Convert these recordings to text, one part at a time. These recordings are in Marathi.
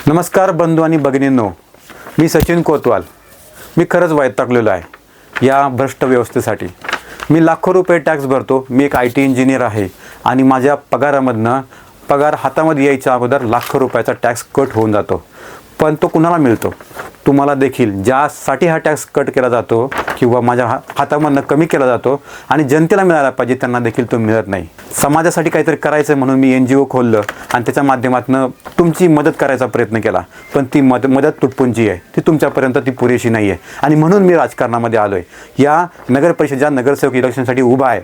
नमस्कार बंधू आणि भगिनींनो, मी सचिन कोतवाल. मी खरंच वैतागलेलो आहे या भ्रष्ट व्यवस्थेसाठी. मी लाखो रुपये टॅक्स भरतो. मी एक IT इंजिनियर आहे आणि माझ्या पगार हातामध्ये यायच्या अगोदर लाखो रुपयाचा टॅक्स कट होऊन जातो. पण तो कुणाला मिळतो? तुम्हाला देखील, ज्यासाठी हा टॅक्स कट केला जातो किंवा माझ्या हातामधनं कमी केला जातो आणि जनतेला मिळायला पाहिजे त्यांना देखील तो मिळत नाही. समाजासाठी काहीतरी करायचं म्हणून मी NGO खोललं आणि त्याच्या माध्यमातून तुमची मदत करायचा प्रयत्न केला. पण ती मदत तुटपुंजी आहे, ती तुमच्यापर्यंत ती पुरेशी नाही आहे आणि म्हणून मी राजकारणामध्ये आलो आहे. या नगरपरिषदेच्या नगरसेवक इलेक्शनसाठी उभा आहे.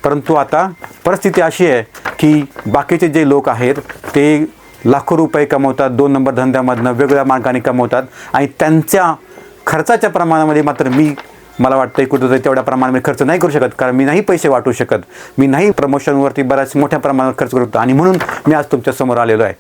परंतु आता परिस्थिती अशी आहे की बाकीचे जे लोक आहेत ते लाखो रुपये कमवतात, 2 नंबर धंद्यामधनं वेगवेगळ्या मार्गाने कमवतात आणि त्यांच्या खर्चाच्या प्रमाणामध्ये मात्र मला वाटतं कुठंतरी तेवढ्या प्रमाणामध्ये खर्च नाही करू शकत. कारण मी नाही पैसे वाटू शकत, मी नाही प्रमोशनवरती बऱ्याच मोठ्या प्रमाणात खर्च करतो आणि म्हणून मी आज तुमच्यासमोर आलेलो आहे.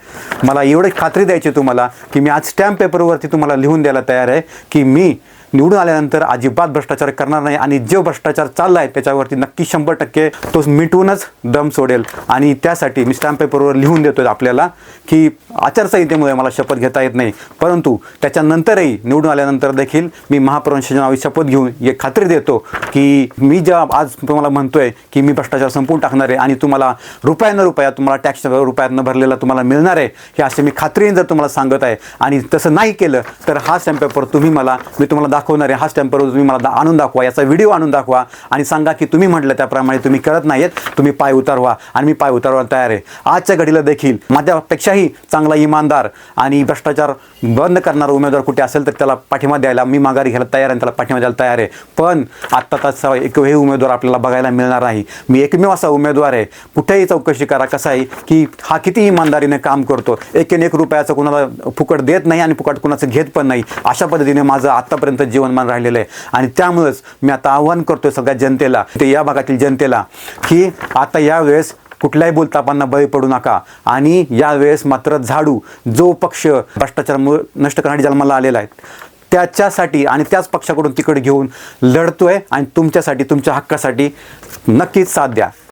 मला एवढी खात्री द्यायची तुम्हाला की मी आज स्टॅम्प पेपरवरती तुम्हाला लिहून द्यायला तयार आहे की मी निवडून आल्यानंतर अजिबात भ्रष्टाचार करणार नाही आणि जो भ्रष्टाचार चालला आहे त्याच्यावरती नक्की 100% तो मिटवूनच दम सोडेल. आणि त्यासाठी मी स्टॅम्प पेपरवर लिहून देतो आपल्याला की आचारसंहितेमुळे मला शपथ घेता येत नाही, परंतु त्याच्यानंतरही निवडून आल्यानंतर देखील मी महापौरांच्या नावाची शपथ घेऊन एक खात्री देतो की मी आज तुम्हाला म्हणतोय की मी भ्रष्टाचार संपवून टाकणार आहे आणि तुम्हाला रुपया तुम्हाला टॅक्स रुपयात न भरलेला तुम्हाला मिळणार आहे, हे असे मी खात्रीने जर तुम्हाला सांगत आहे. आणि तसं नाही केलं तर हा स्टॅम्प पेपर मी तुम्हाला दाखवणार आहे. हा स्टॅम्प पेपर तुम्ही मला आणून दाखवा, याचा व्हिडिओ आणून दाखवा आणि सांगा की तुम्ही म्हटलं त्याप्रमाणे तुम्ही करत नाहीत, तुम्ही पाय उतारवा. आणि मी पाय उतारवायला तयार आहे. आजच्या घडीला देखील माझ्यापेक्षाही चांगला इमानदार आणि भ्रष्टाचार बंद करणारा उमेदवार कुठे असेल तर त्याला पाठिंबा द्यायला मी माघारी घ्यायला तयार आहे आणि त्याला पाठिंबा द्यायला तयार आहे. पण आत्ता तसा एकही उमेदवार आपल्याला बघायला मिळणार नाही. मी एकमेव असा उमेदवार आहे. कुठेही चौकशी करा कसा आहे की हा किती इमानदारीने काम करतो, एक रुपयाचं कुणाला फुकट देत नाही आणि फुकट कुणाचं घेत पण नाही. अशा पद्धतीने माझं आत्तापर्यंत जीवनमान राहिलेलं आहे. आणि त्यामुळेच मी आता आव्हान करतोय सगळ्या जनतेला, ते या भागातील जनतेला, की आता यावेळेस कुठल्याही बोलतापांना बळी पडू नका. आणि यावेळेस मात्र झाडू, जो पक्ष भ्रष्टाचार नष्ट करण्यासाठी जन्माला आलेला आहे त्याच्यासाठी आणि त्याच पक्षाकडून तिकडे घेऊन लढतोय आणि तुमच्यासाठी, तुमच्या हक्कासाठी नक्कीच साथ द्या.